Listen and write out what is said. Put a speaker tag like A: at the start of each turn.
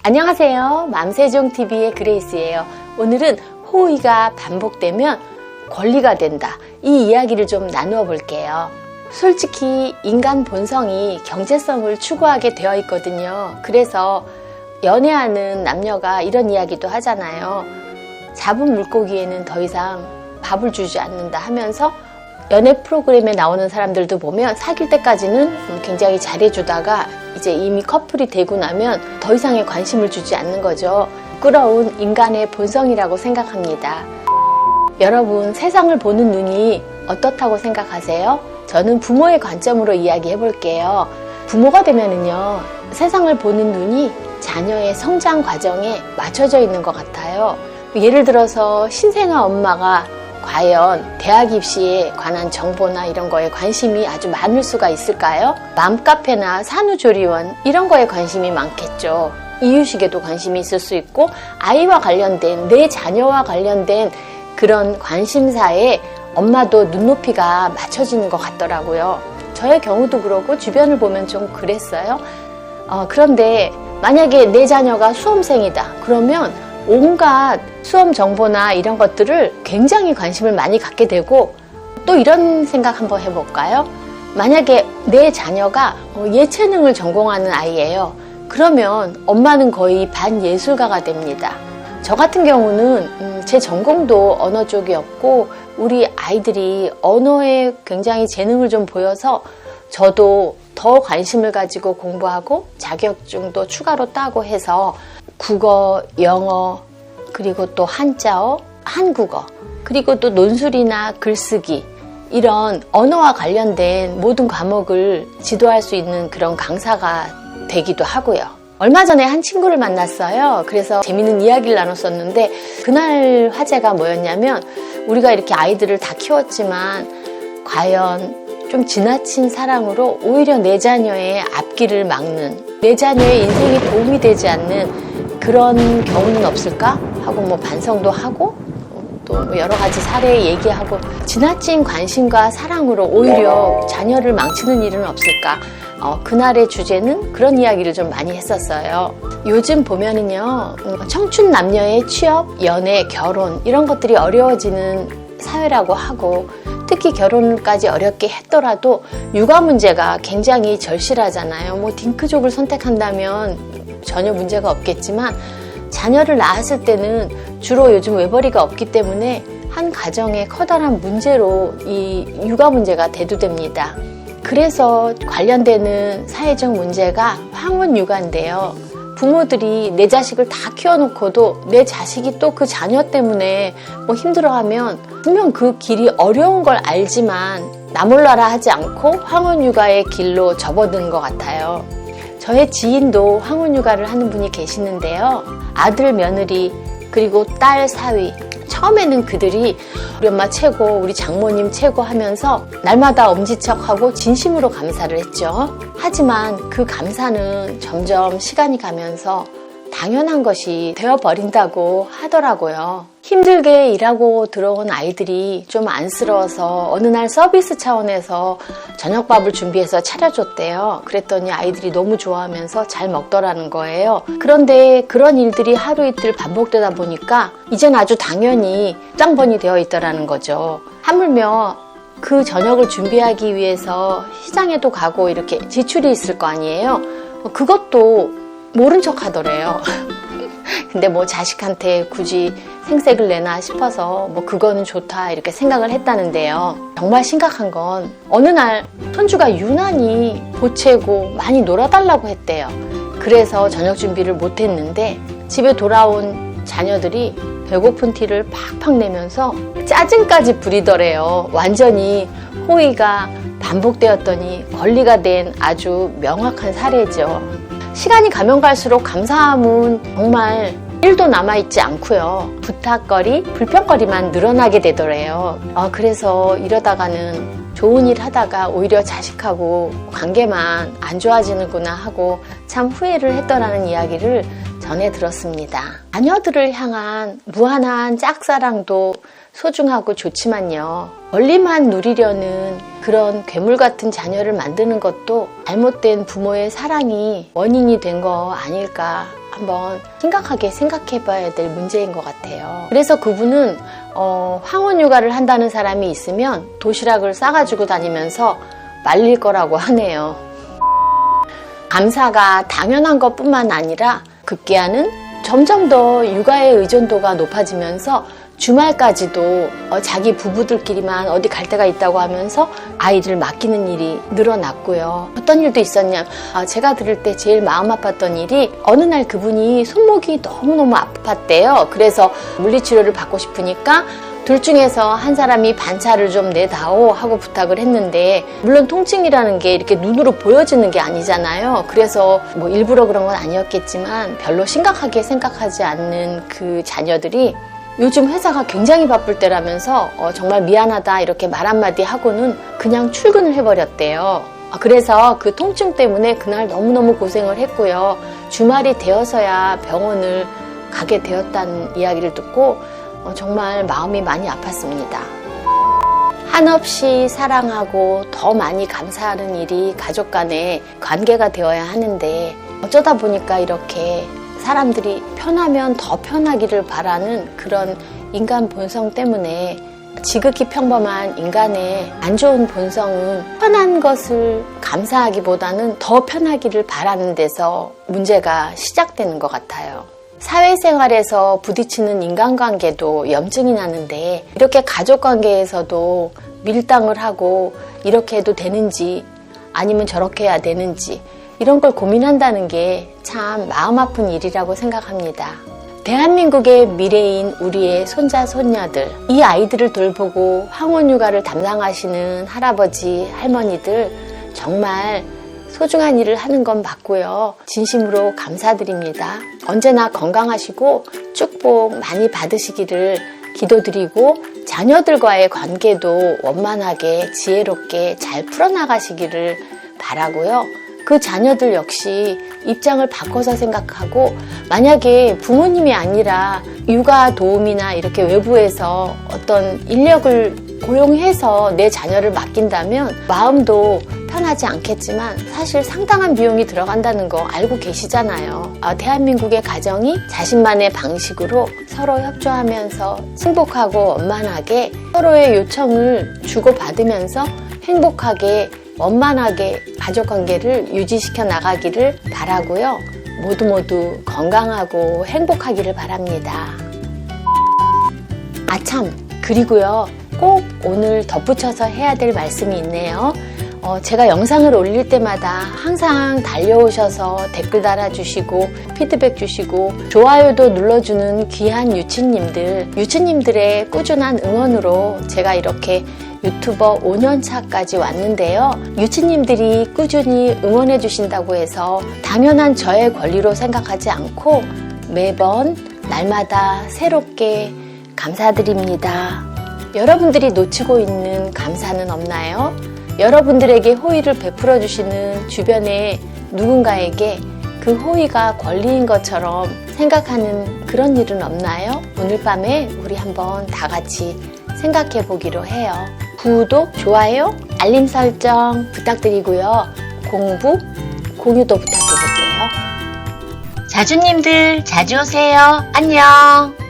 A: 안녕하세요. 맘세종TV의 그레이스예요. 오늘은 호의가 반복되면 권리가 된다. 이 이야기를 좀 나누어 볼게요. 솔직히 인간 본성이 경제성을 추구하게 되어 있거든요. 그래서 연애하는 남녀가 이런 이야기도 하잖아요. 잡은 물고기에는 더 이상 밥을 주지 않는다 하면서 연애 프로그램에 나오는 사람들도 보면 사귈 때까지는 굉장히 잘해주다가 이제 이미 커플이 되고 나면 더 이상의 관심을 주지 않는 거죠. 부끄러운 인간의 본성이라고 생각합니다. 여러분, 세상을 보는 눈이 어떻다고 생각하세요? 저는 부모의 관점으로 이야기해 볼게요. 부모가 되면은요, 세상을 보는 눈이 자녀의 성장 과정에 맞춰져 있는 것 같아요. 예를 들어서 신생아 엄마가 과연 대학 입시에 관한 정보나 이런 거에 관심이 아주 많을 수가 있을까요? 맘카페나 산후조리원 이런 거에 관심이 많겠죠. 이유식에도 관심이 있을 수 있고 아이와 관련된, 내 자녀와 관련된 그런 관심사에 엄마도 눈높이가 맞춰지는 것 같더라고요. 저의 경우도 그렇고 주변을 보면 좀 그랬어요. 그런데 만약에 내 자녀가 수험생이다 그러면 온갖 수험 정보나 이런 것들을 굉장히 관심을 많이 갖게 되고, 또 이런 생각 한번 해볼까요? 만약에 내 자녀가 예체능을 전공하는 아이예요. 그러면 엄마는 거의 반예술가가 됩니다. 저 같은 경우는 제 전공도 언어 쪽이었고 우리 아이들이 언어에 굉장히 재능을 좀 보여서 저도 더 관심을 가지고 공부하고 자격증도 추가로 따고 해서 국어, 영어, 그리고 또 한자어, 한국어, 그리고 또 논술이나 글쓰기 이런 언어와 관련된 모든 과목을 지도할 수 있는 그런 강사가 되기도 하고요. 얼마 전에 한 친구를 만났어요. 그래서 재밌는 이야기를 나눴었는데 그날 화제가 뭐였냐면, 우리가 이렇게 아이들을 다 키웠지만 과연 좀 지나친 사랑으로 오히려 내 자녀의 앞길을 막는, 내 자녀의 인생에 도움이 되지 않는 그런 경우는 없을까? 하고 반성도 하고 또 여러 가지 사례 얘기하고, 지나친 관심과 사랑으로 오히려 자녀를 망치는 일은 없을까? 그날의 주제는 그런 이야기를 좀 많이 했었어요. 요즘 보면은요, 청춘 남녀의 취업, 연애, 결혼 이런 것들이 어려워지는 사회라고 하고, 특히 결혼까지 어렵게 했더라도 육아 문제가 굉장히 절실하잖아요. 딩크족을 선택한다면 전혀 문제가 없겠지만 자녀를 낳았을 때는 주로 요즘 외벌이가 없기 때문에 한 가정의 커다란 문제로 이 육아 문제가 대두됩니다. 그래서 관련되는 사회적 문제가 황혼 육아인데요. 부모들이 내 자식을 다 키워놓고도 내 자식이 또 그 자녀 때문에 힘들어하면 분명 그 길이 어려운 걸 알지만 나 몰라라 하지 않고 황혼 육아의 길로 접어든 것 같아요. 저의 지인도 황혼 육아를 하는 분이 계시는데요. 아들, 며느리, 그리고 딸, 사위. 처음에는 그들이 우리 엄마 최고, 우리 장모님 최고 하면서 날마다 엄지척하고 진심으로 감사를 했죠. 하지만 그 감사는 점점 시간이 가면서 당연한 것이 되어버린다고 하더라고요. 힘들게 일하고 들어온 아이들이 좀 안쓰러워서 어느 날 서비스 차원에서 저녁밥을 준비해서 차려줬대요. 그랬더니 아이들이 너무 좋아하면서 잘 먹더라는 거예요. 그런데 그런 일들이 하루 이틀 반복되다 보니까 이젠 아주 당연히 짱번이 되어 있더라는 거죠. 하물며 그 저녁을 준비하기 위해서 시장에도 가고 이렇게 지출이 있을 거 아니에요. 그것도 모른 척 하더래요. 근데 자식한테 굳이 생색을 내나 싶어서 그거는 좋다 이렇게 생각을 했다는데요. 정말 심각한 건 어느 날 손주가 유난히 보채고 많이 놀아달라고 했대요. 그래서 저녁 준비를 못했는데 집에 돌아온 자녀들이 배고픈 티를 팍팍 내면서 짜증까지 부리더래요. 완전히 호의가 반복되었더니 권리가 된 아주 명확한 사례죠. 시간이 가면 갈수록 감사함은 정말 1도 남아있지 않고요. 부탁거리, 불평거리만 늘어나게 되더래요. 그래서 이러다가는 좋은 일 하다가 오히려 자식하고 관계만 안 좋아지는구나 하고 참 후회를 했더라는 이야기를 전해 들었습니다. 자녀들을 향한 무한한 짝사랑도 소중하고 좋지만요, 권리만 누리려는 그런 괴물 같은 자녀를 만드는 것도 잘못된 부모의 사랑이 원인이 된 거 아닐까 한번 심각하게 생각해 봐야 될 문제인 것 같아요. 그래서 그분은 황혼 육아를 한다는 사람이 있으면 도시락을 싸가지고 다니면서 말릴 거라고 하네요. 감사가 당연한 것뿐만 아니라 급기야는 점점 더 육아의 의존도가 높아지면서 주말까지도 자기 부부들끼리만 어디 갈 데가 있다고 하면서 아이를 맡기는 일이 늘어났고요. 어떤 일도 있었냐, 제가 들을 때 제일 마음 아팠던 일이 어느 날 그분이 손목이 너무너무 아팠대요. 그래서 물리치료를 받고 싶으니까 둘 중에서 한 사람이 반차를 좀 내다오 하고 부탁을 했는데, 물론 통증이라는 게 이렇게 눈으로 보여지는 게 아니잖아요. 그래서 뭐 일부러 그런 건 아니었겠지만 별로 심각하게 생각하지 않는 그 자녀들이 요즘 회사가 굉장히 바쁠 때라면서 정말 미안하다 이렇게 말 한마디 하고는 그냥 출근을 해버렸대요. 그래서 그 통증 때문에 그날 너무너무 고생을 했고요. 주말이 되어서야 병원을 가게 되었다는 이야기를 듣고 정말 마음이 많이 아팠습니다. 한없이 사랑하고 더 많이 감사하는 일이 가족 간의 관계가 되어야 하는데, 어쩌다 보니까 이렇게 사람들이 편하면 더 편하기를 바라는 그런 인간 본성 때문에 지극히 평범한 인간의 안 좋은 본성은 편한 것을 감사하기보다는 더 편하기를 바라는 데서 문제가 시작되는 것 같아요. 사회생활에서 부딪히는 인간관계도 염증이 나는데, 이렇게 가족관계에서도 밀당을 하고 이렇게 해도 되는지 아니면 저렇게 해야 되는지 이런 걸 고민한다는 게 참 마음 아픈 일이라고 생각합니다. 대한민국의 미래인 우리의 손자, 손녀들, 이 아이들을 돌보고 황혼육아를 담당하시는 할아버지, 할머니들 정말 소중한 일을 하는 건 맞고요. 진심으로 감사드립니다. 언제나 건강하시고 축복 많이 받으시기를 기도드리고, 자녀들과의 관계도 원만하게 지혜롭게 잘 풀어나가시기를 바라고요. 그 자녀들 역시 입장을 바꿔서 생각하고, 만약에 부모님이 아니라 육아 도우미나 이렇게 외부에서 어떤 인력을 고용해서 내 자녀를 맡긴다면 마음도 편하지 않겠지만 사실 상당한 비용이 들어간다는 거 알고 계시잖아요. 대한민국의 가정이 자신만의 방식으로 서로 협조하면서 행복하고 원만하게 서로의 요청을 주고받으면서 행복하게 원만하게 가족관계를 유지시켜 나가기를 바라고요. 모두 건강하고 행복하기를 바랍니다. 아참, 그리고요, 꼭 오늘 덧붙여서 해야 될 말씀이 있네요. 제가 영상을 올릴 때마다 항상 달려오셔서 댓글 달아주시고 피드백 주시고 좋아요도 눌러주는 귀한 유치님들의 꾸준한 응원으로 제가 이렇게 유튜버 5년차까지 왔는데요. 유치님들이 꾸준히 응원해 주신다고 해서 당연한 저의 권리로 생각하지 않고 매번 날마다 새롭게 감사드립니다. 여러분들이 놓치고 있는 감사는 없나요? 여러분들에게 호의를 베풀어 주시는 주변의 누군가에게 그 호의가 권리인 것처럼 생각하는 그런 일은 없나요? 오늘 밤에 우리 한번 다 같이 생각해 보기로 해요. 구독, 좋아요, 알림 설정 부탁드리고요. 공부, 공유도 부탁드릴게요. 자주님들 자주 오세요. 안녕.